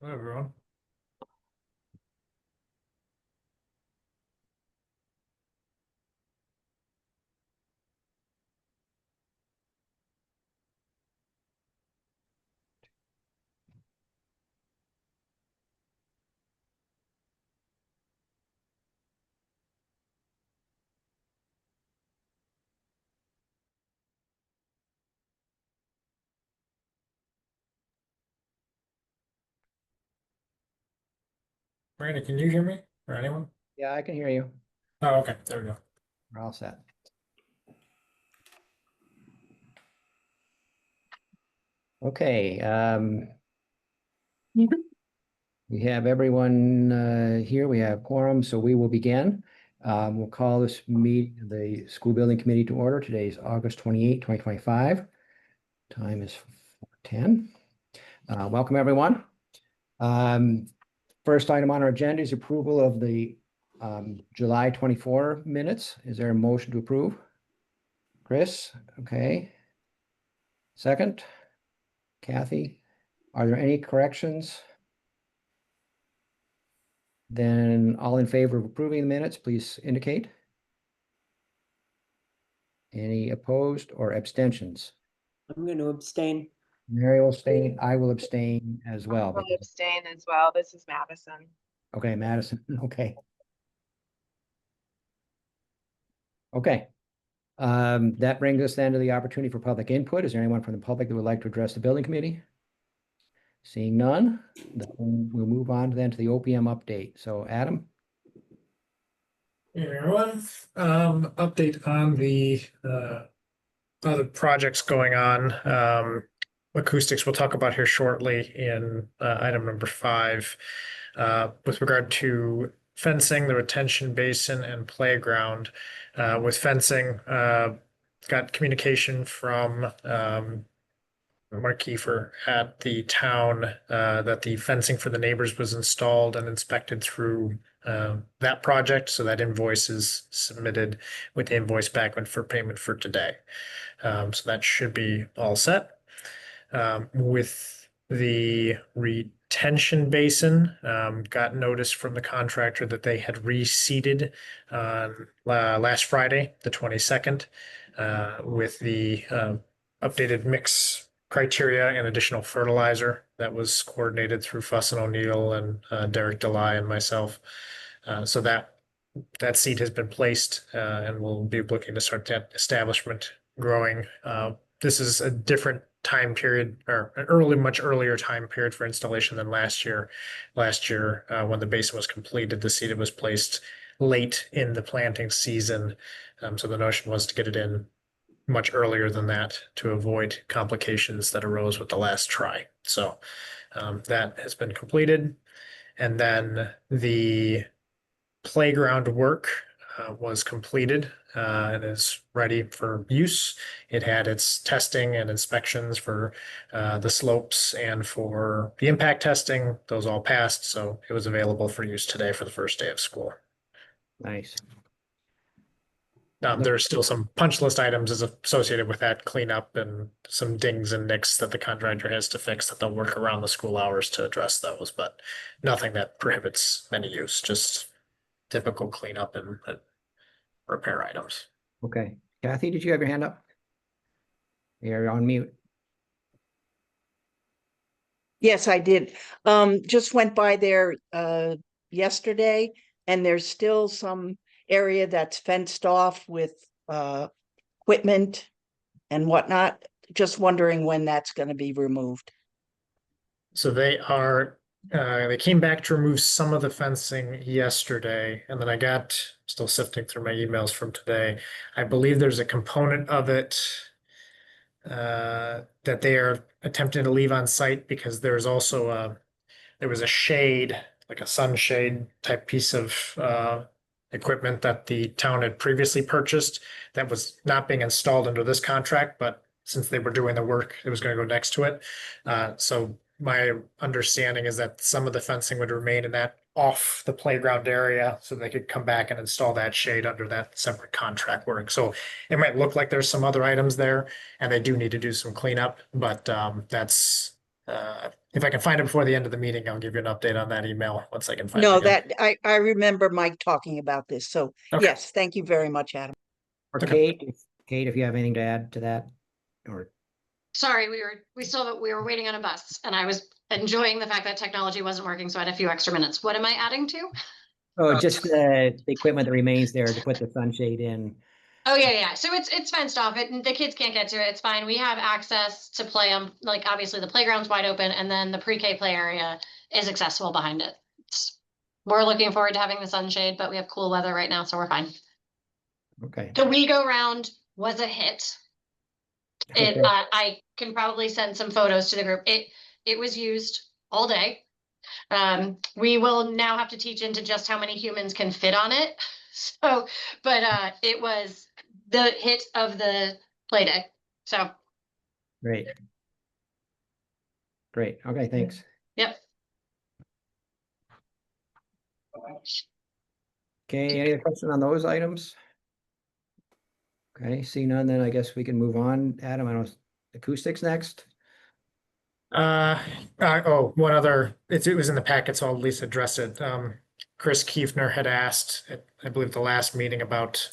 Hello, everyone. Miranda, can you hear me or anyone? Yeah, I can hear you. Oh, okay. There we go. We're all set. Okay, we have everyone here. We have quorum, so we will begin. We'll call this the school building committee to order. Today is August 28, 2025. Time is 10. Welcome, everyone. First item on our agenda is approval of the July 24 minutes. Is there a motion to approve? Chris, okay. Second, Kathy, are there any corrections? Then all in favor of approving the minutes, please indicate. Any opposed or abstentions? I'm going to abstain. Mary will abstain. I will abstain as I well. will abstain as well. This is Madison. Okay, Madison, okay. Okay. That brings us then to the opportunity for public input. Is there anyone from the public that would like to address the building committee? Seeing none, then we'll move on then to the OPM update. So Adam? Hey, everyone. Update on the other projects going on. Acoustics we'll talk about here shortly in item number 5. With regard to fencing, the retention basin and playground. With fencing, got communication from Mark Kiefer at the town that the fencing for the neighbors was installed and inspected through that project. So that invoice is submitted with the invoice back for payment for today. So that should be all set. With the retention basin, got notice from the contractor that they had reseeded on last Friday, the 22nd, with the updated mix criteria and additional fertilizer that was coordinated through Fuss and O'Neill and Derek Delay and myself. So that seed has been placed and we'll be looking to start that establishment growing. This is a different time period or an much earlier time period for installation than last year. Last year, when the basin was completed, the seed was placed late in the planting season. So the notion was to get it in much earlier than that to avoid complications that arose with the last try. So that has been completed. And then the playground work was completed and is ready for use. It had its testing and inspections for the slopes and for the impact testing. Those all passed, so it was available for use today for the first day of school. Nice. There's still some punch list items associated with that cleanup and some dings and nicks that the contractor has to fix that they'll work around the school hours to address those, but nothing that prohibits any use, just typical cleanup and repair items. Okay. Kathy, did you have your hand up? You're on mute. Yes, I did. Just went by there yesterday, and there's still some area that's fenced off with equipment and whatnot. Just wondering when that's going to be removed. So they came back to remove some of the fencing yesterday, and then I got still sifting through my emails from today. I believe there's a component of it that they are attempting to leave on site because there was a shade, like a sunshade type piece of equipment that the town had previously purchased that was not being installed under this contract, but since they were doing the work, it was going to go next to it. So my understanding is that some of the fencing would remain in that off the playground area so they could come back and install that shade under that separate contract work. So it might look like there's some other items there and they do need to do some cleanup, but that's if I can find it before the end of the meeting, I'll give you an update on that email once I can find it No, again. that, I remember Mike talking about this. So Okay. yes, thank you very much, Adam. Or Okay. Kate, if you have anything to add to that, or Sorry, we were waiting on a bus and I was enjoying the fact that technology wasn't working, so I had a few extra minutes. What am I adding to? oh, just the equipment that remains there to put the sunshade in. Oh yeah. So it's fenced off. The kids can't get to it. It's fine. We have access to play on, like, obviously the playground's wide open and then the pre-K play area is accessible behind it. We're looking forward to having the sunshade, but we have cool weather right now, so we're fine. Okay. The We Go Round was a hit. Okay. I can probably send some photos to the group. It was used all day. We will now have to teach into just how many humans can fit on it. So, but it was the hit of the play day. So, Great. Great. Okay, thanks. yep. Okay, any other question on those items? Okay, see none, then I guess we can move on. Adam, I don't, acoustics next? One other, it was in the packet, so I'll at least address it. Chris Kiefner had asked, I believe the last meeting about,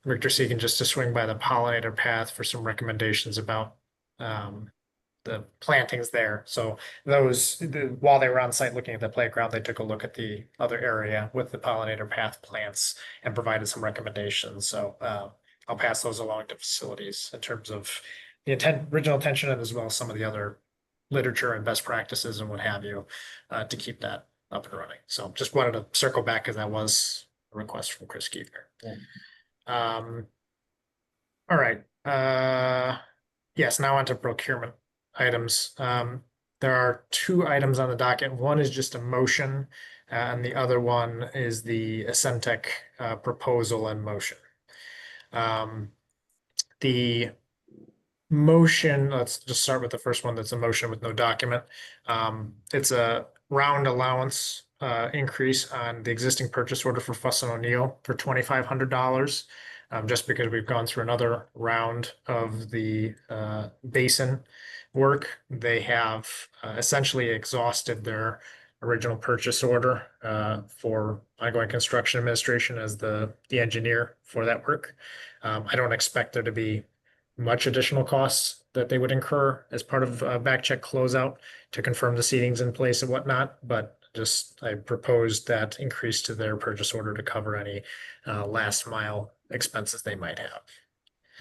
Richter Seegan just to swing by the pollinator path for some recommendations about, the plantings there. So while they were on site looking at the playground, they took a look at the other area with the pollinator path plants and provided some recommendations. So, I'll pass those along to facilities in terms of the original intention and as well as some of the other literature and best practices and what have you, to keep that up and running. So just wanted to circle back because that was a request from Chris Kiefner. Yeah. All right. Yes, now on to procurement items. There are two items on the docket. One is just a motion, and the other one is the Ascentec proposal and motion. The motion, let's just start with the first one. That's a motion with no document. It's a round allowance increase on the existing purchase order for Fuss and O'Neill for $2,500. Just because we've gone through another round of the basin work, they have essentially exhausted their original purchase order for ongoing construction administration as the engineer for that work. I don't expect there to be much additional costs that they would incur as part of back check closeout to confirm the seating's in place and whatnot, but just I proposed that increase to their purchase order to cover any last mile expenses they might have.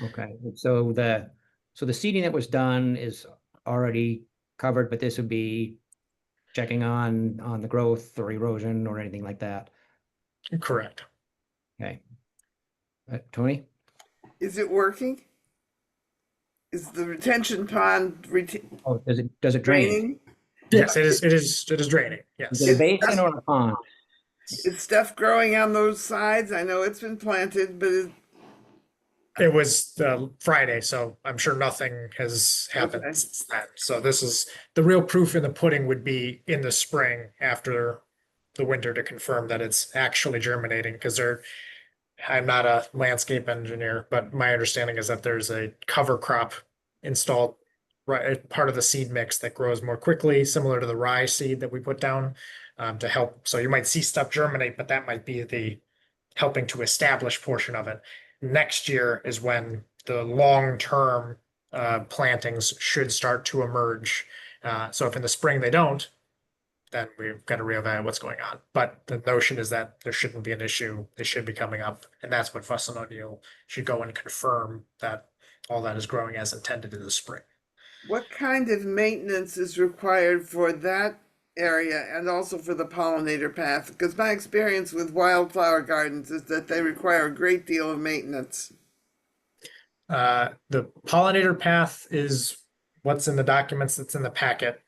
Okay, so the seating that was done is already covered, but this would be checking on the growth or erosion or anything like that. Correct. Okay. Tony? Is it working? Is the retention pond Oh, does it drain? draining? Yes, it is draining. Yes. Is it a basin or a pond? Is stuff growing on those sides? I know it's been planted, but It was Friday, so I'm sure nothing has happened Okay. since then. So this is the real proof in the pudding would be in the spring after the winter to confirm that it's actually germinating because I'm not a landscape engineer, but my understanding is that there's a cover crop installed right part of the seed mix that grows more quickly, similar to the rye seed that we put down to help. So you might see stuff germinate, but that might be the helping to establish portion of it. Next year is when the long-term plantings should start to emerge. So if in the spring they don't, then we've got to reevaluate what's going on. But the notion is that there shouldn't be an issue. They should be coming up. And that's what Fuss and O'Neill should go and confirm that all that is growing as intended in the spring. what kind of maintenance is required for that area and also for the pollinator path? Because my experience with wildflower gardens is that they require a great deal of maintenance. The pollinator path is what's in the documents that's in the packet.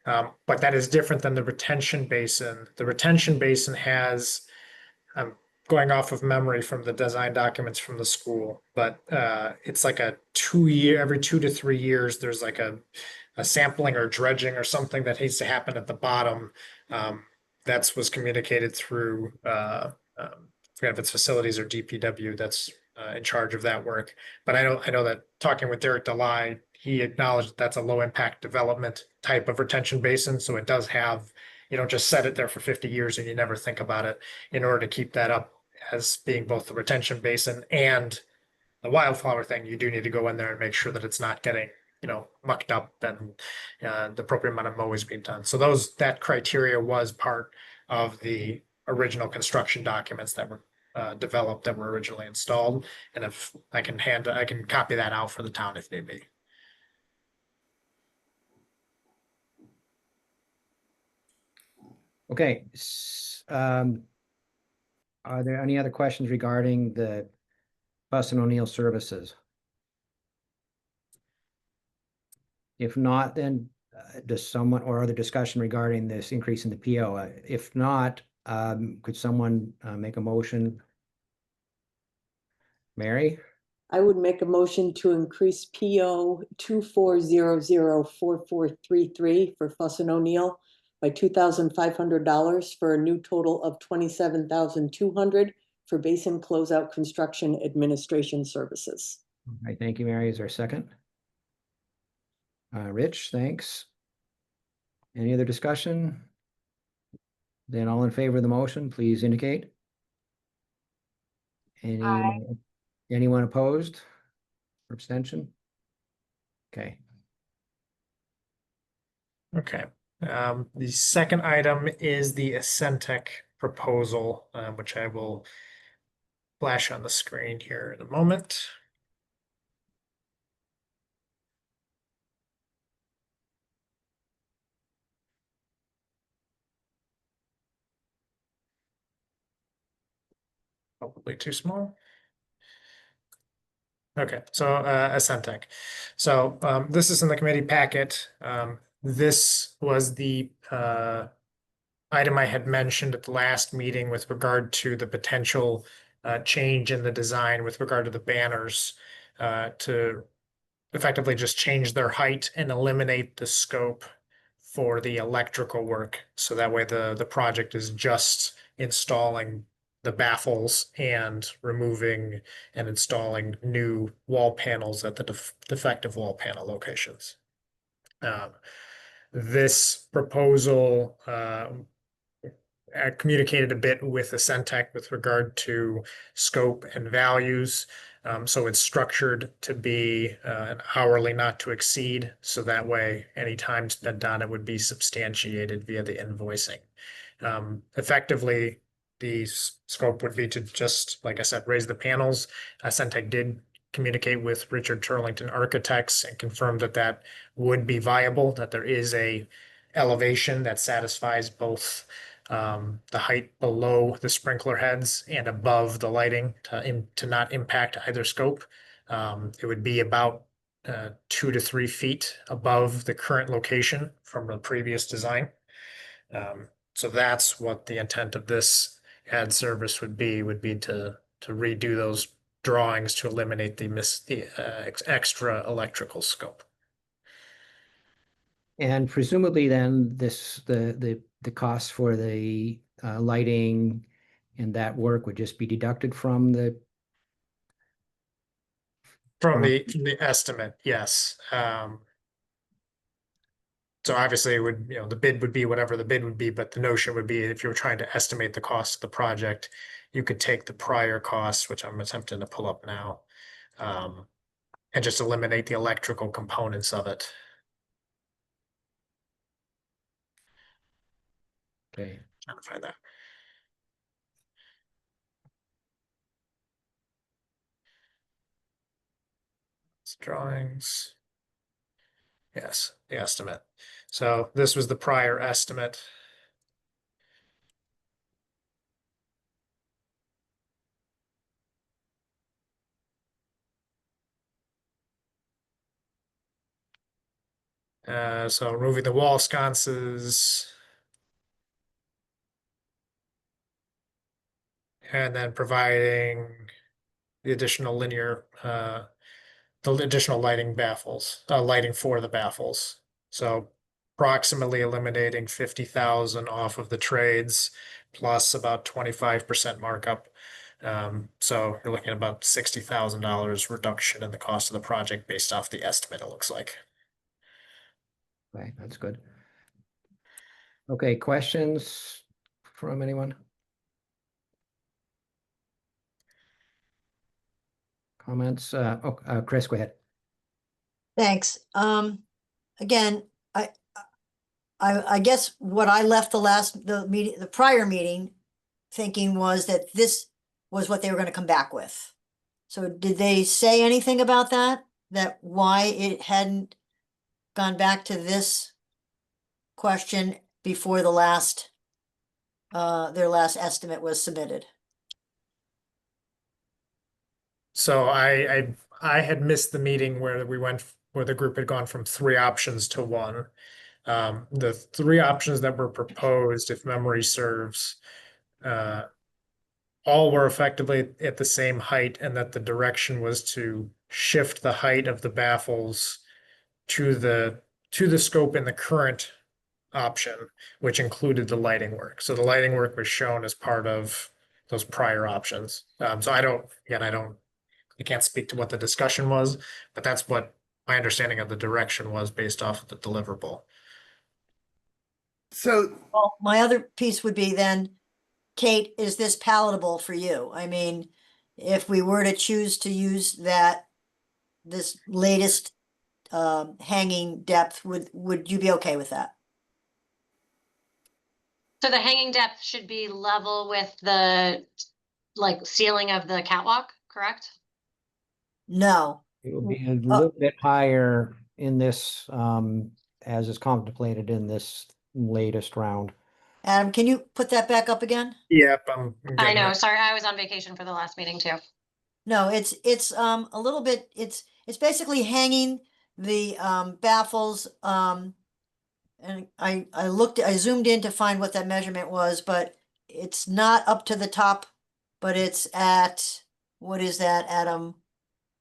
But that is different than the retention basin. The retention basin has, I'm going off of memory from the design documents from the school, but it's like a every 2 to 3 years, there's like a sampling or dredging or something that needs to happen at the bottom. That's was communicated through, I forget if it's facilities or DPW that's in charge of that work. But I know that talking with Derek Delay, he acknowledged that that's a low impact development type of retention basin. So it does have, you don't just set it there for 50 years and you never think about it. In order to keep that up as being both the retention basin and the wildflower thing, you do need to go in there and make sure that it's not getting, mucked up and the appropriate amount of mowing is being done. So that criteria was part of the original construction documents that were developed, that were originally installed. And if I can copy that out for the town if need be. Okay. Are there any other questions regarding the Fuss and O'Neill services? If not, then does someone or other discussion regarding this increase in the PO? If not, could someone make a motion? Mary? I would make a motion to increase PO 24004433 for Fuss and O'Neill by $2,500 for a new total of $27,200 for basin closeout construction administration services. I thank you, Mary. Is there a second? Rich, thanks. Any other discussion? Then all in favor of the motion, please indicate. Anyone opposed or abstention? Okay. Okay. The second item is the Ascentec proposal, which I will flash on the screen here in a moment. Probably too small. Okay, so Ascentec. So this is in the committee packet. This was the item I had mentioned at the last meeting with regard to the potential change in the design with regard to the banners to effectively just change their height and eliminate the scope for the electrical work. So that way the project is just installing the baffles and removing and installing new wall panels at the defective wall panel locations. This proposal I communicated a bit with Ascentec with regard to scope and values. So it's structured to be an hourly not to exceed. So that way, any time spent on it would be substantiated via the invoicing. Effectively, the scope would be to just, like I said, raise the panels. Ascentec did communicate with Richard Turlington Architects and confirmed that that would be viable, that there is a elevation that satisfies both the height below the sprinkler heads and above the lighting to not impact either scope. It would be about 2 to 3 feet above the current location from the previous design. So that's what the intent of this ad service would be to redo those drawings to eliminate the extra electrical scope. And presumably then the cost for the lighting and that work would just be deducted from the From the estimate, yes. So obviously it would, the bid would be whatever the bid would be, but the notion would be if you were trying to estimate the cost of the project, you could take the prior costs, which I'm attempting to pull up now, and just eliminate the electrical components of it. Okay. Trying to find that. It's drawings. Yes, the estimate. So this was the prior estimate. So removing the wall sconces. And then providing the additional linear, the additional lighting baffles, lighting for the baffles. So approximately eliminating 50,000 off of the trades plus about 25% markup So you're looking at about $60,000 reduction in the cost of the project based off the estimate, it looks like. Okay, that's good. Okay, questions from anyone? Comments? Chris, go ahead. Thanks. Again, I guess what I left the prior meeting thinking was that this was what they were gonna come back with. So did they say anything about that? That why it hadn't gone back to this question before the last, their last estimate was submitted? So I had missed the meeting where where the group had gone from three options to one. The three options that were proposed, if memory serves, all were effectively at the same height, and that the direction was to shift the height of the baffles to the scope in the current option, which included the lighting work. So the lighting work was shown as part of those prior options. So I can't speak to what the discussion was, but that's what my understanding of the direction was based off of the deliverable. So Well, my other piece would be then, Kate, is this palatable for you? I mean, if we were to choose to use this latest hanging depth, would you be okay with that? So the hanging depth should be level with the like ceiling of the catwalk, correct? No. It will be a little bit higher in this, as is contemplated in this latest round. Adam, can you put that back up again? Yep, I'm I getting know, it. sorry, I was on vacation for the last meeting too. No, it's a little bit, it's basically hanging the baffles, and I zoomed in to find what that measurement was, but it's not up to the top, but it's at, what is that, Adam?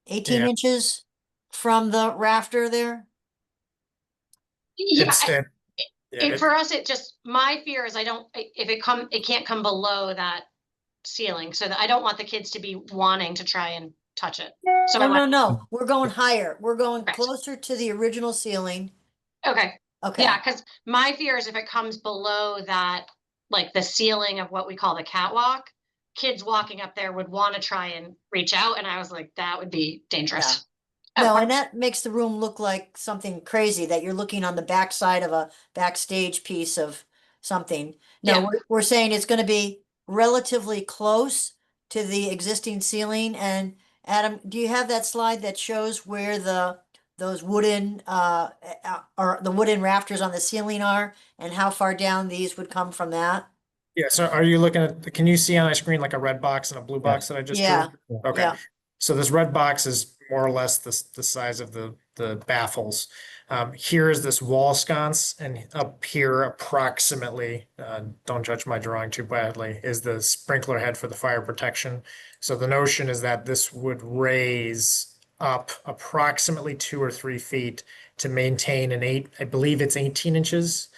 18 Yeah. inches from the rafter there? Yeah, It's it, yeah, it- for us, my fear is it can't come below that ceiling, so that I don't want the kids to be wanting to try and touch it. So I No, want, no, we're going higher. We're going Right. closer to the original ceiling. okay, Okay. yeah, because my fear is if it comes below that, like the ceiling of what we call the catwalk, kids walking up there would want to try and reach out, and I was like, that would be dangerous. No, Oh, and that makes the room look like something crazy that you're looking on the backside of a backstage piece of something. No, Yeah. we're saying it's gonna be relatively close to the existing ceiling. And Adam, do you have that slide that shows where those wooden, or the wooden rafters on the ceiling are and how far down these would come from that? yeah. So are you looking at, can you see on my screen like a red box and a blue box Yes. that I just Yeah. drew? Okay. Yeah. So this red box is more or less the size of the baffles. Here is this wall sconce, and up here approximately, don't judge my drawing too badly, is the sprinkler head for the fire protection. So the notion is that this would raise up approximately 2 or 3 feet to maintain I believe it's 18 inches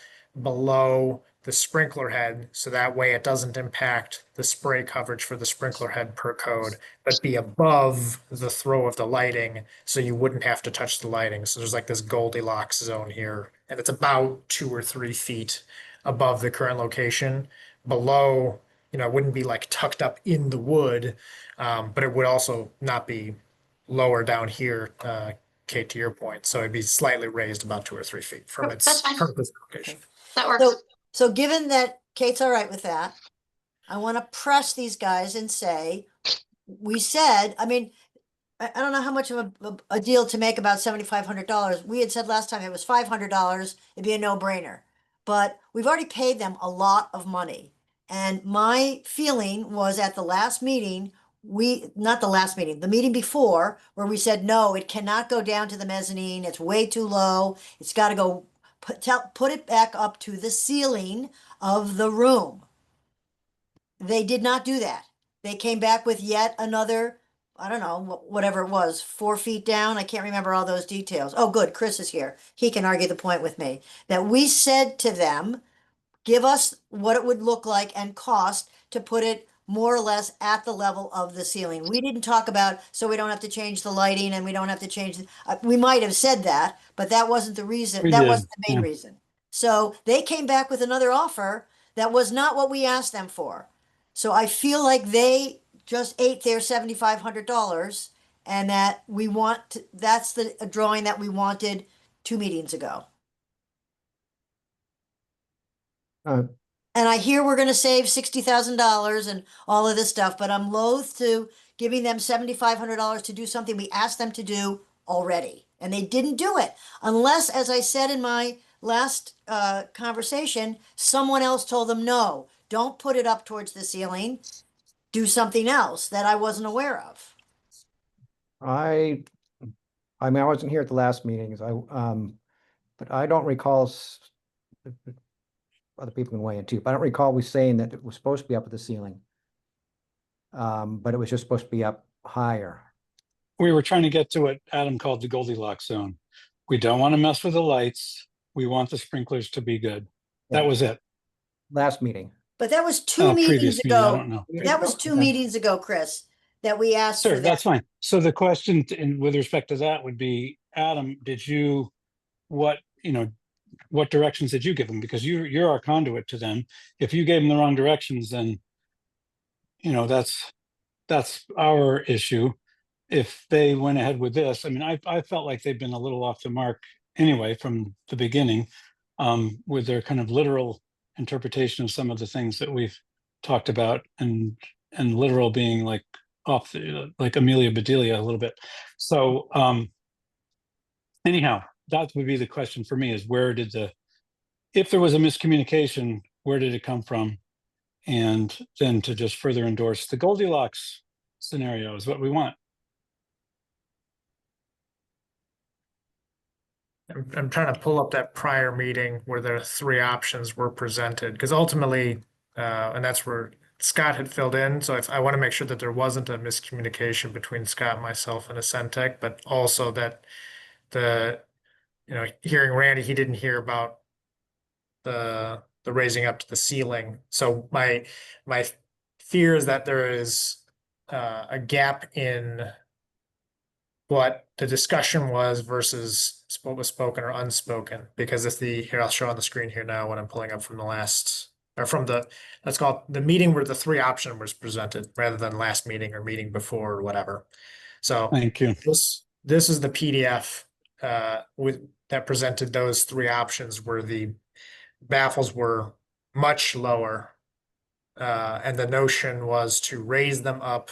below the sprinkler head, so that way it doesn't impact the spray coverage for the sprinkler head per code, but be above the throw of the lighting, so you wouldn't have to touch the lighting. So there's like this Goldilocks zone here, and it's about 2 or 3 feet above the current location. Below, it wouldn't be like tucked up in the wood, but it would also not be lower down here, Kate, to your point. So it'd be slightly raised about 2 or 3 feet from That's fine. its location. That works. So given that Kate's all right with that, I want to press these guys and say, we said, I mean, I don't know how much of a deal to make about $7,500. We had said last time it was $500, it'd be a no-brainer. But we've already paid them a lot of money. And my feeling was at the last meeting, not the last meeting, the meeting before, where we said, no, it cannot go down to the mezzanine, it's way too low, it's got to go, put it back up to the ceiling of the room. They did not do that. They came back with yet another, I don't know, whatever it was, 4 feet down. I can't remember all those details. Oh, good, Chris is here. He can argue the point with me. That we said to them, give us what it would look like and cost to put it more or less at the level of the ceiling. We didn't talk about, so we don't have to change the lighting and we don't have to change, we might have said that, but that wasn't the reason, We that did, wasn't the main yeah. reason. So they came back with another offer that was not what we asked them for. So I feel like they just ate their $7,500 and that we want, that's the drawing that we wanted 2 meetings ago. Uh, And I hear we're gonna save $60,000 and all of this stuff, but I'm loath to giving them $7,500 to do something we asked them to do already. And they didn't do it unless, as I said in my last conversation, someone else told them, no, don't put it up towards the ceiling. Do something else that I wasn't aware of. I mean, I wasn't here at the last meetings. But I don't recall other people can weigh in too, but I don't recall we saying that it was supposed to be up at the ceiling. But it was just supposed to be up higher. We were trying to get to what Adam called the Goldilocks zone. We don't want to mess with the lights. We want the sprinklers to be good. That Yeah. was it. Last meeting. But that was 2 meetings Previous meeting, I ago. don't know. That was 2 Okay. meetings ago, Chris, that we asked for Sure, that. that's fine. So the question with respect to that would be, Adam, what directions did you give them? Because you're our conduit to them. If you gave them the wrong directions, then that's our issue. If they went ahead with this, I mean, I felt like they've been a little off the mark anyway from the beginning, with their kind of literal interpretation of some of the things that we've talked about, and literal being like like Amelia Bedelia a little bit. So anyhow, that would be the question for me: is if there was a miscommunication, where did it come from? And then to just further endorse the Goldilocks scenario is what we want. I'm trying to pull up that prior meeting where the 3 options were presented, because ultimately, and that's where Scott had filled in. So I want to make sure that there wasn't a miscommunication between Scott, myself, and Ascentech, but also that hearing Randy, he didn't hear about the raising up to the ceiling. So my fear is that there is a gap in what the discussion was versus what was spoken or unspoken. Because if here, I'll show on the screen here now what I'm pulling up from let's call it the meeting where the 3 option was presented rather than last meeting or meeting before or whatever. So Thank you. this is the PDF that presented those 3 options where the baffles were much lower. And the notion was to raise them up,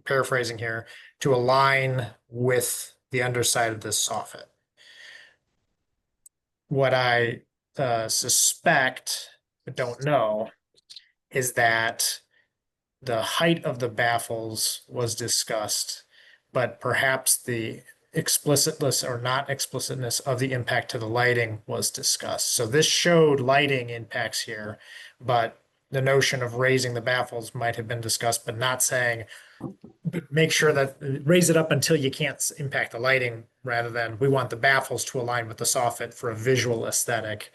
paraphrasing here, to align with the underside of this soffit. What I suspect, but don't know, is that the height of the baffles was discussed, but perhaps the explicitness or not explicitness of the impact to the lighting was discussed. So this showed lighting impacts here, but the notion of raising the baffles might have been discussed, but not saying make sure that raise it up until you can't impact the lighting, rather than we want the baffles to align with the soffit for a visual aesthetic.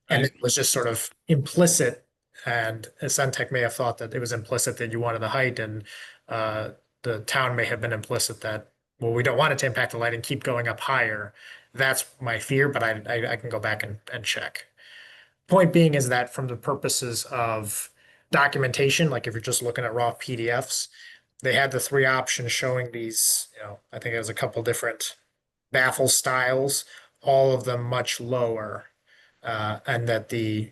And Right. it was just sort of implicit, and Centec may have thought that it was implicit that you wanted the height, and the town may have been implicit that, well, we don't want it to impact the lighting, keep going up higher. That's my fear, but I can go back and check. Point being is that from the purposes of documentation, like if you're just looking at raw PDFs, they had the 3 options showing these, I think it was a couple different baffle styles, all of them much lower. And that the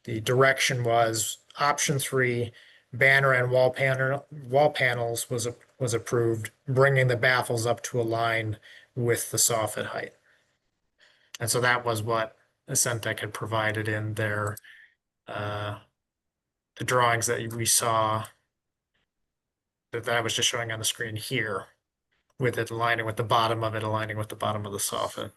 direction was option 3, banner and wall panels was approved, bringing the baffles up to align with the soffit height. And so that was what Ascentec had provided in their the drawings that we saw, that I was just showing on the screen here, with it aligning with the bottom of it, aligning with the bottom of the soffit.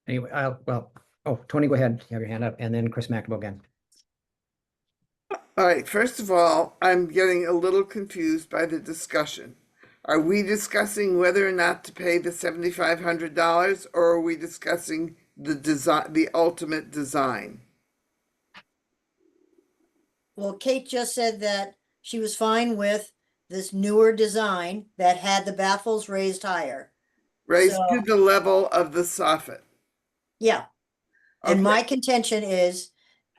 Anyway, Tony, go ahead. You have your hand up, and then Chris McNamara again. All right, first of all, I'm getting a little confused by the discussion. Are we discussing whether or not to pay the $7,500, or are we discussing the design, the ultimate design? Well, Kate just said that she was fine with this newer design that had the baffles raised higher. Raised So- to the level of the soffit. Yeah, and Okay. my contention is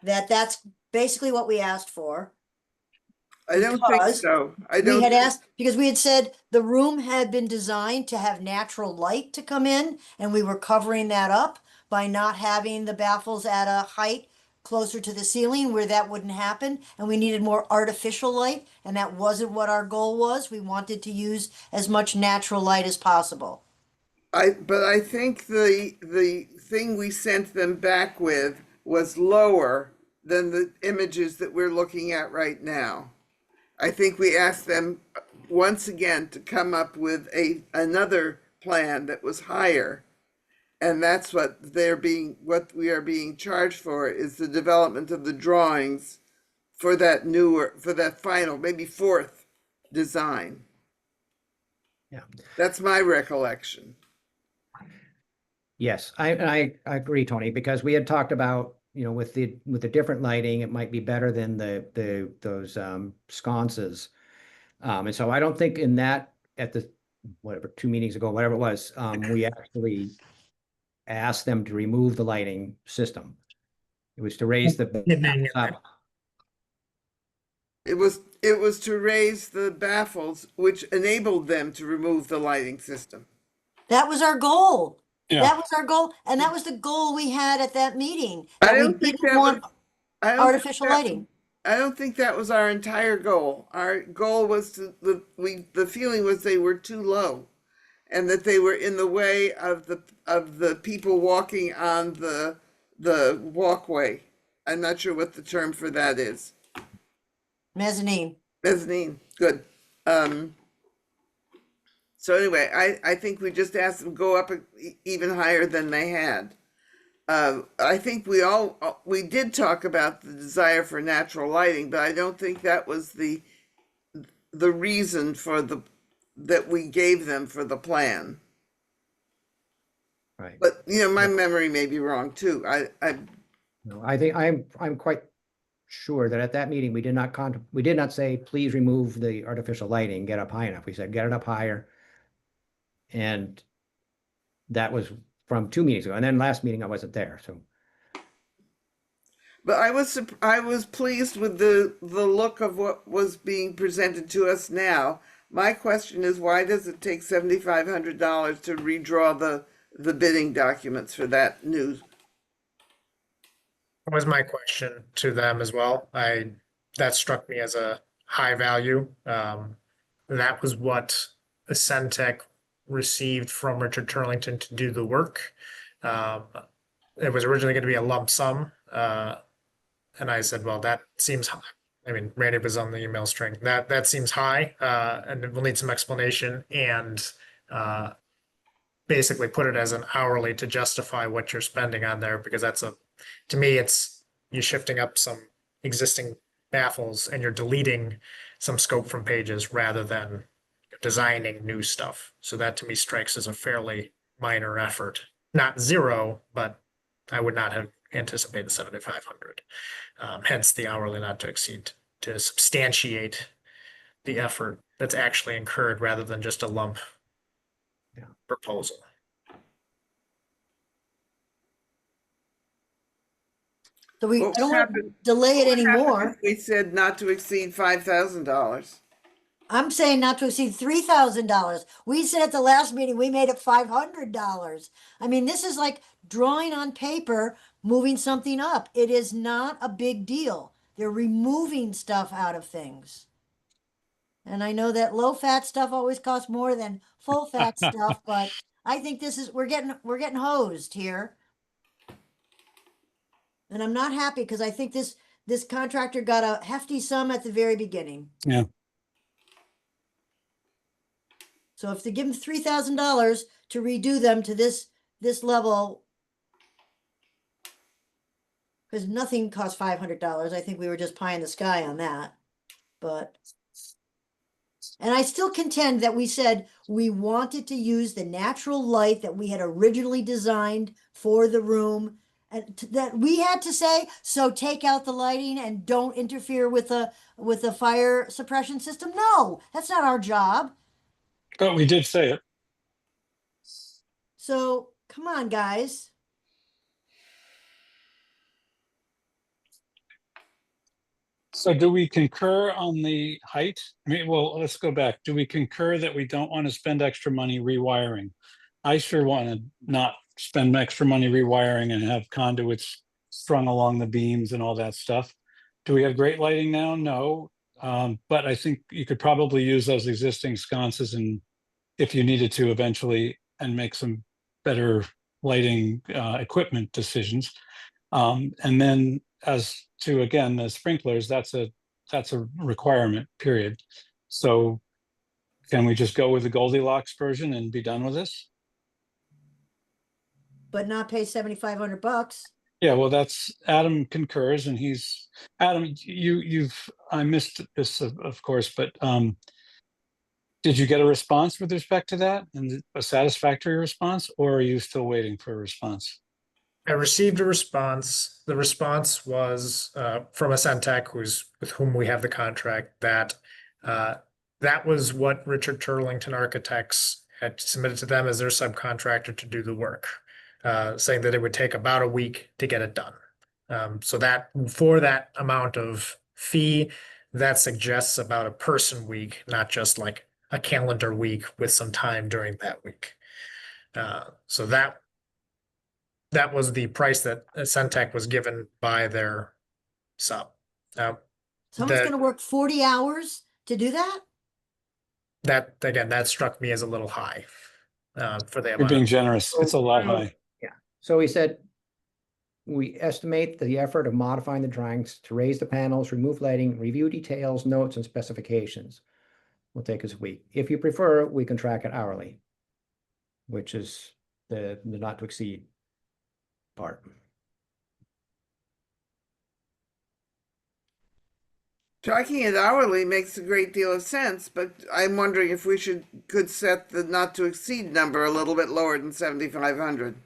that that's basically what we asked for. I don't think because so. I We don't. had think- asked, because we had said the room had been designed to have natural light to come in, and we were covering that up by not having the baffles at a height closer to the ceiling where that wouldn't happen, and we needed more artificial light, and that wasn't what our goal was. We wanted to use as much natural light as possible. But I think the thing we sent them back with was lower than the images that we're looking at right now. I think we asked them once again to come up with another plan that was higher. And that's what we are being charged for, is the development of the drawings for that final, maybe fourth design. Yeah. That's my recollection. Yes, I agree, Tony, because we had talked about, with the different lighting, it might be better than those sconces. And so I don't think in that, at the, whatever, 2 meetings ago, whatever it was, we actually asked them to remove the lighting system. It was to raise the Evening. up. It was to raise the baffles, which enabled them to remove the lighting system. That was our goal. Yeah. That was our goal, and that was the goal we had at that meeting. I That we don't think didn't that want was. I don't think artificial that- lighting. I don't think that was our entire goal. Our goal was the feeling was they were too low, and that they were in the way of the people walking on the walkway. I'm not sure what the term for that is. Mezzanine. Mezzanine. Good. So anyway, I think we just asked them to go up even higher than they had. I think we did talk about the desire for natural lighting, but I don't think that was the reason that we gave them for the plan. Right. But my memory may be wrong too. No, I think I'm quite sure that at that meeting, we did not say, please remove the artificial lighting, get up high enough. We said, get it up higher. And that was from 2 meetings ago. And then last meeting, I wasn't there, so. But I was pleased with the look of what was being presented to us now. My question is, why does it take $7,500 to redraw the bidding documents for that new? That was my question to them as well. That struck me as a high value. That was what Ascentech received from Richard Turlington to do the work. It was originally going to be a lump sum. And I said, well, that seems high. I mean, Randy was on the email string. That seems high, and we'll need some explanation and basically put it as an hourly to justify what you're spending on there, because to me, it's you're shifting up some existing baffles and you're deleting some scope from pages rather than designing new stuff. So that to me strikes as a fairly minor effort. Not zero, but I would not have anticipated 7,500. Hence the hourly not to exceed, to substantiate the effort that's actually incurred rather than just a lump proposal. So we What don't want to happened- delay it What happened anymore. if we said not to exceed $5,000. I'm saying not to exceed $3,000. We said at the last meeting, we made it $500. I mean, this is like drawing on paper, moving something up. It is not a big deal. They're removing stuff out of things. And I know that low fat stuff always costs more than full fat stuff, but I think we're getting hosed here. And I'm not happy because I think this contractor got a hefty sum at the very beginning. Yeah. So if they give them $3,000 to redo them to this level, because nothing costs $500. I think we were just pie in the sky on that. But And I still contend that we said we wanted to use the natural light that we had originally designed for the room. And that we had to say, so take out the lighting and don't interfere with the fire suppression system. No, that's not our job. But we did say it. So come on, guys. So do we concur on the height? I mean, well, let's go back. Do we concur that we don't want to spend extra money rewiring? I sure want to not spend extra money rewiring and have conduits strung along the beams and all that stuff. Do we have great lighting now? No. But I think you could probably use those existing sconces and if you needed to eventually and make some better lighting equipment decisions. And then as to, again, the sprinklers, that's a requirement, period. So can we just go with the Goldilocks version and be done with this? But not pay $7,500. Yeah, well, that's Adam concurs and he's Adam, I missed this of course, but did you get a response with respect to that and a satisfactory response, or are you still waiting for a response? I received a response. The response was from a Centec with whom we have the contract that that was what Richard Turlington Architects had submitted to them as their subcontractor to do the work, saying that it would take about a week to get it done. So that for that amount of fee, that suggests about a person week, not just like a calendar week with some time during that week. So that was the price that Centec was given by their sub. Someone's that- going to work 40 hours to do that? That again, that struck me as a little high for the You're amount. being generous. It's a lot high. So we said, we estimate the effort of modifying the drawings to raise the panels, remove lighting, review details, notes, and specifications will take us a week. If you prefer, we can track it hourly, which is the not to exceed part. Tracking it hourly makes a great deal of sense, but I'm wondering if we could set the not to exceed number a little bit lower than 7,500.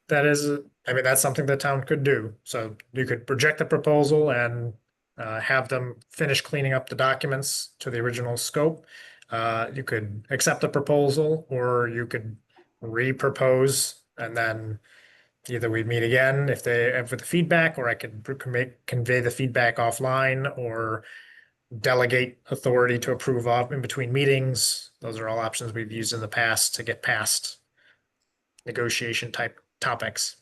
That is, I mean, that's something the town could do. So you could project the proposal and have them finish cleaning up the documents to the original scope. You could accept the proposal, or you could re-propose, and then either we meet again if they have the feedback, or I could convey the feedback offline, or delegate authority to approve of in between meetings. Those are all options we've used in the past to get past negotiation type topics.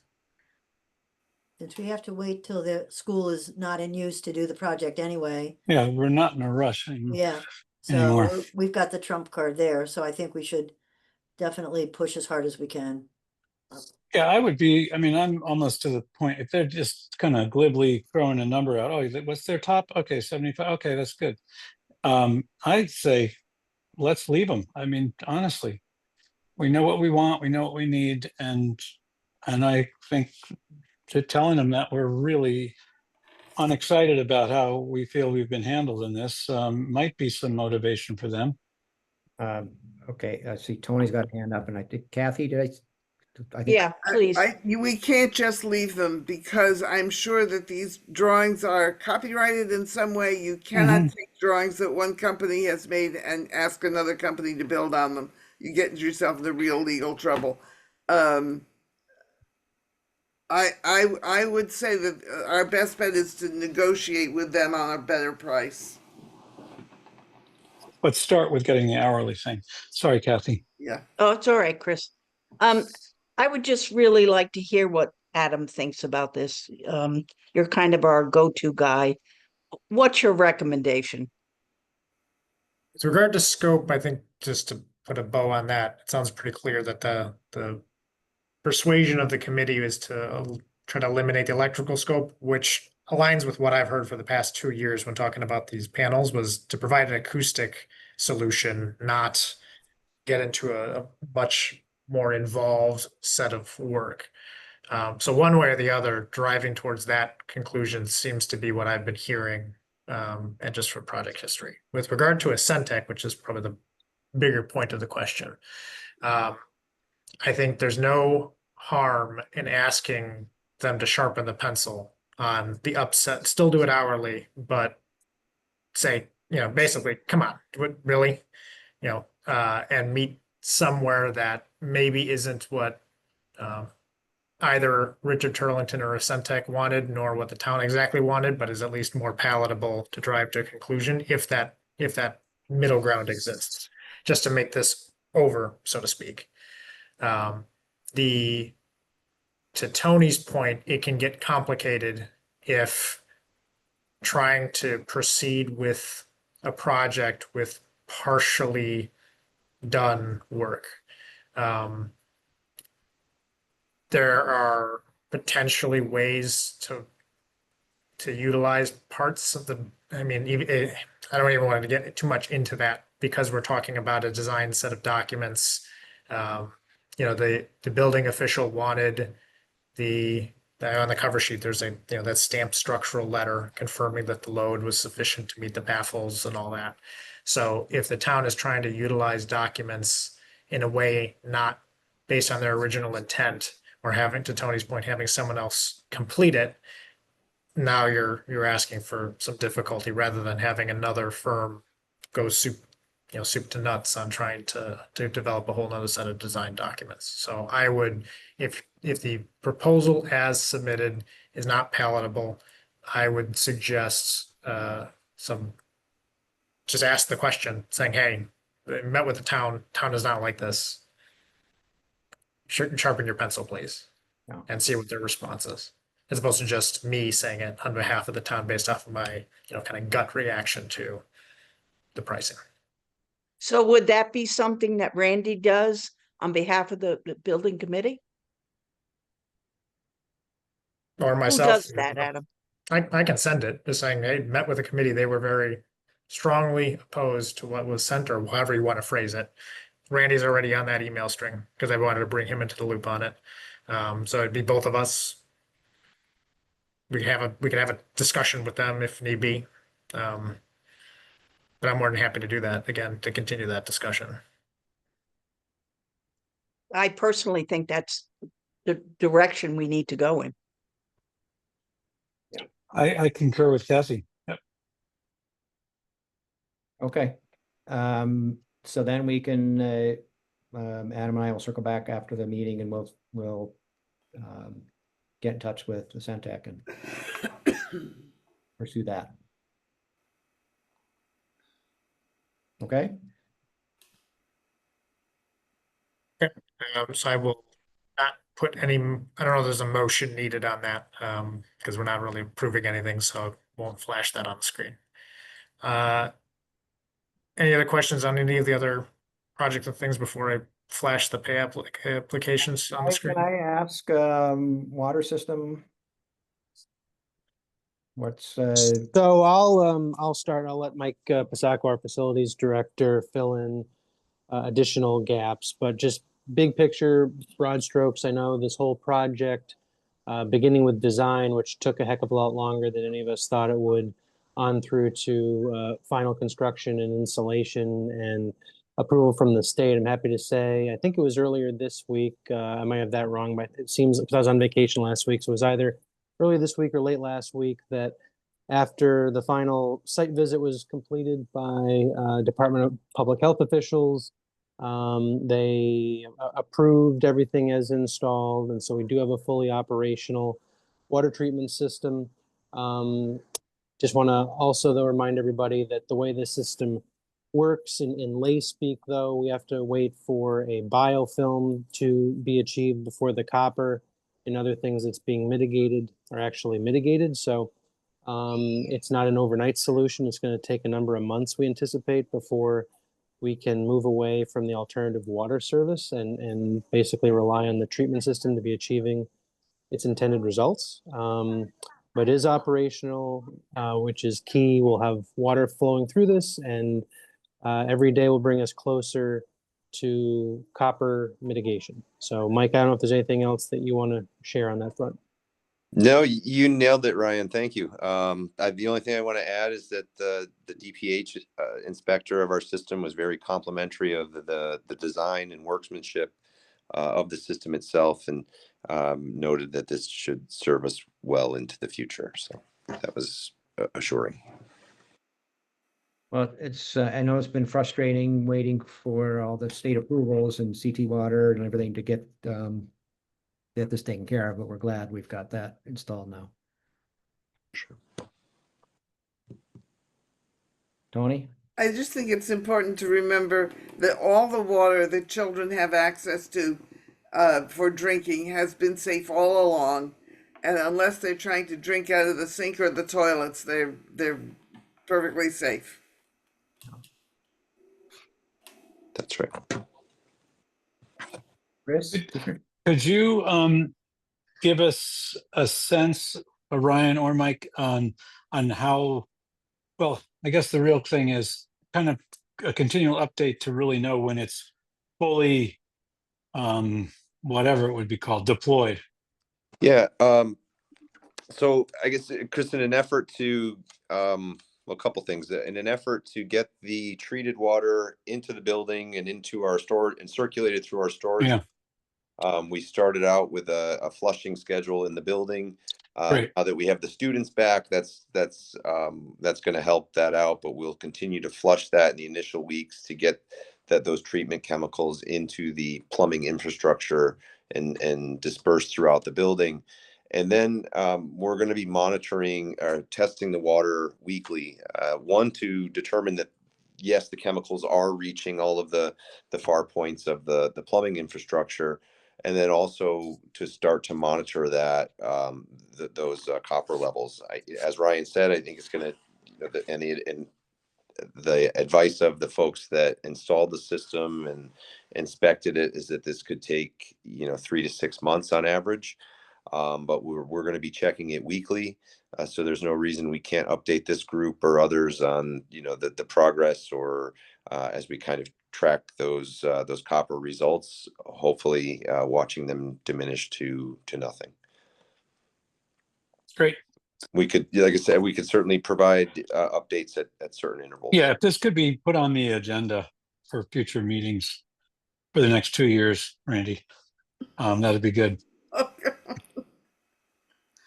Since we have to wait till the school is not in use to do the project anyway. Yeah, we're not in a rush anymore. Yeah. Anymore. So we've got the trump card there. So I think we should definitely push as hard as we can. Yeah, I would be, I mean, I'm almost to the point, if they're just kind of glibly throwing a number out, oh, what's their top? Okay, 75, okay, that's good. I'd say, let's leave them. I mean, honestly, we know what we want, we know what we need, and I think to telling them that we're really unexcited about how we feel we've been handled in this might be some motivation for them. Okay, I see Tony's got a hand up, and I think Kathy, I think Yeah, please. We can't just leave them, because I'm sure that these drawings are copyrighted in some way. You cannot take drawings that one company has made and ask another company to build on them. You get yourself into real legal trouble. I would say that our best bet is to negotiate with them on a better price. Let's start with getting the hourly thing. Sorry, Kathy. Yeah. Oh, it's all right, Chris. I would just really like to hear what Adam thinks about this. You're kind of our go-to guy. What's your recommendation? With regard to scope, I think just to put a bow on that, it sounds pretty clear that the persuasion of the committee is to try to eliminate the electrical scope, which aligns with what I've heard for the past 2 years when talking about these panels, was to provide an acoustic solution, not get into a much more involved set of work. So one way or the other, driving towards that conclusion seems to be what I've been hearing and just for project history. With regard to a Centec, which is probably the bigger point of the question, I think there's no harm in asking them to sharpen the pencil on the upset, still do it hourly, but say, basically, come on, really, and meet somewhere that maybe isn't what either Richard Turlington or Centec wanted, nor what the town exactly wanted, but is at least more palatable to drive to a conclusion if that middle ground exists, just to make this over, so to speak. The To Tony's point, it can get complicated if trying to proceed with a project with partially done work. There are potentially ways to utilize parts of the, I mean, I don't even want to get too much into that because we're talking about a design set of documents. The building official wanted on the cover sheet, there's that stamped structural letter confirming that the load was sufficient to meet the baffles and all that. So if the town is trying to utilize documents in a way not based on their original intent, or having, to Tony's point, having someone else complete it, now you're asking for some difficulty rather than having another firm go soup to nuts on trying to develop a whole nother set of design documents. So I would, if the proposal as submitted is not palatable, I would suggest just ask the question saying, hey, I met with the town does not like this. Sharpen your pencil, please, Yeah. and see what their response is, as opposed to just me saying it on behalf of the town based off of my, kind of gut reaction to the pricing. So would that be something that Randy does on behalf of the building committee? Or Who myself. does that, Adam? I can send it, just saying they met with the committee. They were very strongly opposed to what was sent, or however you want to phrase it. Randy's already on that email string because I wanted to bring him into the loop on it. So it'd be both of us. We could have a discussion with them if need be. But I'm more than happy to do that again, to continue that discussion. I personally think that's the direction we need to go in. I concur with Cassie. Yep. Okay. So then we can, Adam and I will circle back after the meeting and we'll get in touch with the Centec and pursue that. Okay. So I will not put any, I don't know if there's a motion needed on that, because we're not really approving anything, so it won't flash that on the screen. Any other questions on any of the other projects and things before I flash the pay applications on the screen? Can I ask, water system? What's, So I'll start. I'll let Mike Pasako, our facilities director, fill in additional gaps, but just big picture, broad strokes. I know this whole project, beginning with design, which took a heck of a lot longer than any of us thought it would, on through to final construction and installation and approval from the state. I'm happy to say, I think it was earlier this week. I might have that wrong, but it seems, because I was on vacation last week, so it was either early this week or late last week, that after the final site visit was completed by Department of Public Health officials, they approved everything as installed, and so we do have a fully operational water treatment system. Just want to also, though, remind everybody that the way the system works in lay speak, though, we have to wait for a biofilm to be achieved before the copper and other things that's being mitigated are actually mitigated. So it's not an overnight solution. It's going to take a number of months, we anticipate, before we can move away from the alternative water service and basically rely on the treatment system to be achieving its intended results. But it is operational, which is key. We'll have water flowing through this, and every day will bring us closer to copper mitigation. So Mike, I don't know if there's anything else that you want to share on that front. No, you nailed it, Ryan. Thank you. The only thing I want to add is that the DPH inspector of our system was very complimentary of the design and workmanship of the system itself, and noted that this should serve us well into the future. So that was assuring. Well, it's, I know it's been frustrating waiting for all the state approvals and CT water and everything to get this taken care of, but we're glad we've got that installed now. Sure. Tony? I just think it's important to remember that all the water that children have access to for drinking has been safe all along. And unless they're trying to drink out of the sink or the toilets, they're perfectly safe. That's right. Chris? Could you give us a sense, Ryan or Mike, on how, well, I guess the real thing is kind of a continual update to really know when it's fully, whatever it would be called, deployed. Yeah. So I guess, Chris, in an effort to, well, a couple things. In an effort to get the treated water into the building and into our store and circulated through our storage, we started out with a flushing schedule in the building. Great. Now that we have the students back, that's going to help that out. But we'll continue to flush that in the initial weeks to get those treatment chemicals into the plumbing infrastructure and dispersed throughout the building. And then we're going to be monitoring or testing the water weekly. One, to determine that, yes, the chemicals are reaching all of the far points of the plumbing infrastructure. And then also to start to monitor that those copper levels. As Ryan said, I think it's going to, and the advice of the folks that installed the system and inspected it is that this could take 3 to 6 months on average. But we're going to be checking it weekly, so there's no reason we can't update this group or others on the progress, or as we kind of track those copper results, hopefully watching them diminish to nothing. Great. We could, like I said, we could certainly provide updates at certain intervals. Yeah, if this could be put on the agenda for future meetings for the next 2 years, Randy, that'd be good.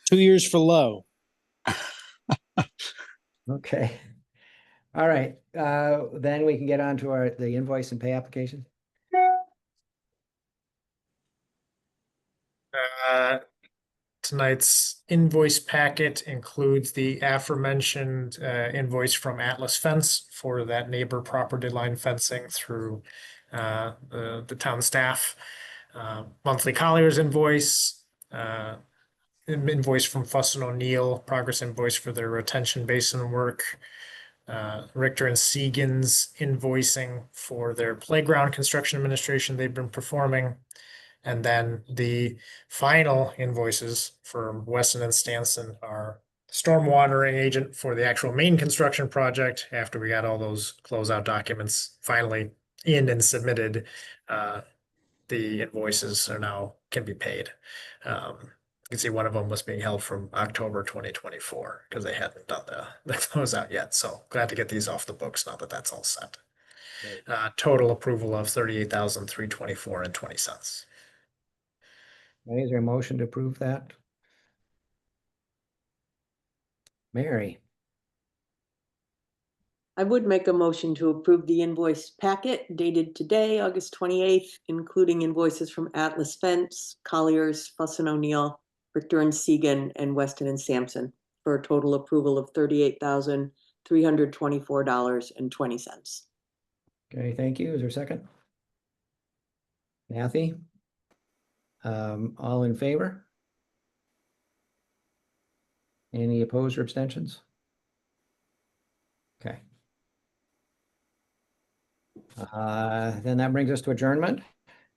2 years for low. Okay. All right, then we can get on to the invoice and pay application. Tonight's invoice packet includes the aforementioned invoice from Atlas Fence for that neighbor property line fencing through the town staff. Monthly Colliers invoice, invoice from Fuss and O'Neill, progress invoice for their retention basin work. Richter and Segan's invoicing for their playground construction administration they've been performing. And then the final invoices from Weston and Stanson are stormwater agent for the actual main construction project. After we got all those closeout documents finally in and submitted, the invoices can be paid. You can see one of them was being held from October 2024 because they hadn't done the closeout yet. So glad to get these off the books now that that's all set. Total approval of $38,324.20. Okay, is there a motion to approve that? Mary? I would make a motion to approve the invoice packet dated today, August 28th, including invoices from Atlas Fence, Colliers, Fuss and O'Neill, Richter and Segan, and Weston and Sampson, for a total approval of $38,324.20. Okay, thank you. Is there a second? Kathy? All in favor? Any opposed or abstentions? Okay. Then that brings us to adjournment.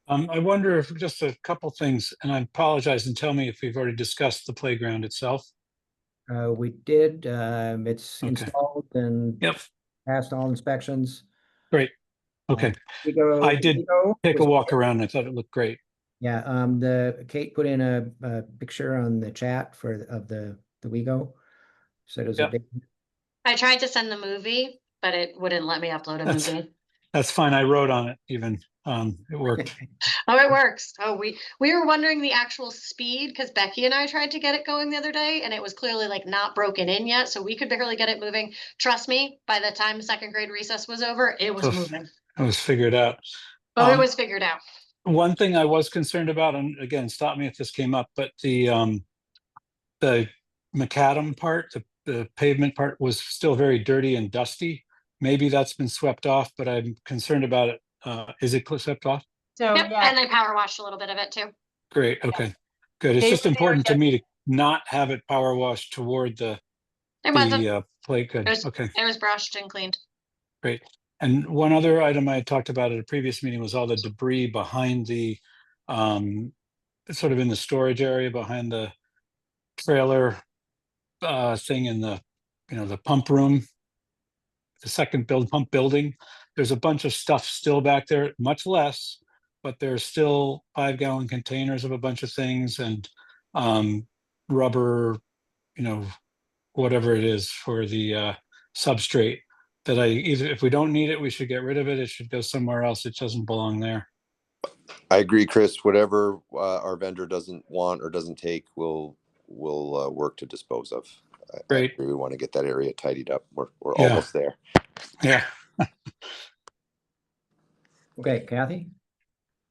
I wonder if just a couple things, and I apologize, and tell me if we've already discussed the playground itself. We did, it's Okay. installed and passed all inspections. Great. Okay. I did take a walk around and I thought it looked great. Yeah, Kate put in a picture on the chat of the WeGo. Said it was a Yep. big, I tried to send the movie, but it wouldn't let me upload a That's- movie. That's fine. I wrote on it even. It worked. Oh, it works. Oh, we were wondering the actual speed because Becky and I tried to get it going the other day and it was clearly like not broken in yet, so we could barely get it moving. Trust me, by the time second grade recess was over, it was So moving. it was figured out. Oh, it Um, was figured out. One thing I was concerned about, and again, stop me if this came up, but the macadam part, the pavement part was still very dirty and dusty. Maybe that's been swept off, but I'm concerned about it. Is it swept off? So, Yep, yeah, and I power washed a little bit of it too. Great. Okay, good. It's They just were there important to me to not have it power washed toward the It wasn't. plate. Good. It was, Okay, it was brushed and cleaned. great. And one other item I talked about at a previous meeting was all the debris behind the sort of in the storage area behind the trailer thing in the the pump room, the second pump building. There's a bunch of stuff still back there, much less, but there's still 5-gallon containers of a bunch of things and rubber, whatever it is for the substrate that either if we don't need it, we should get rid of it. It should go somewhere else. It doesn't belong there. I agree, Chris. Whatever our vendor doesn't want or doesn't take, we'll work to dispose of. I Great. agree. We want to get that area tidied up. We're Yeah. almost there. Yeah. okay, Kathy?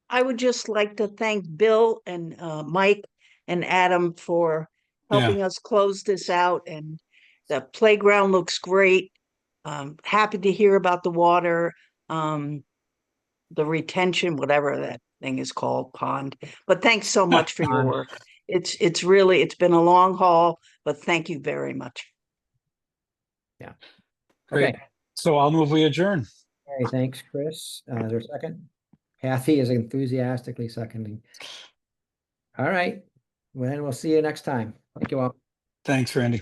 I would just like to thank Bill and Mike and Adam for helping us close this out. And the playground looks great. Happy to hear about the water, the retention, whatever that thing is called, pond. But thanks so much for your Pond. work. It's really, it's been a long haul, but thank you very much. Yeah. Great. Okay. So I'll move we adjourn. Hey, thanks, Chris. Is there a second? Kathy is enthusiastically seconding. All right. Well, then we'll see you next time. Thank you all. Thanks, Randy.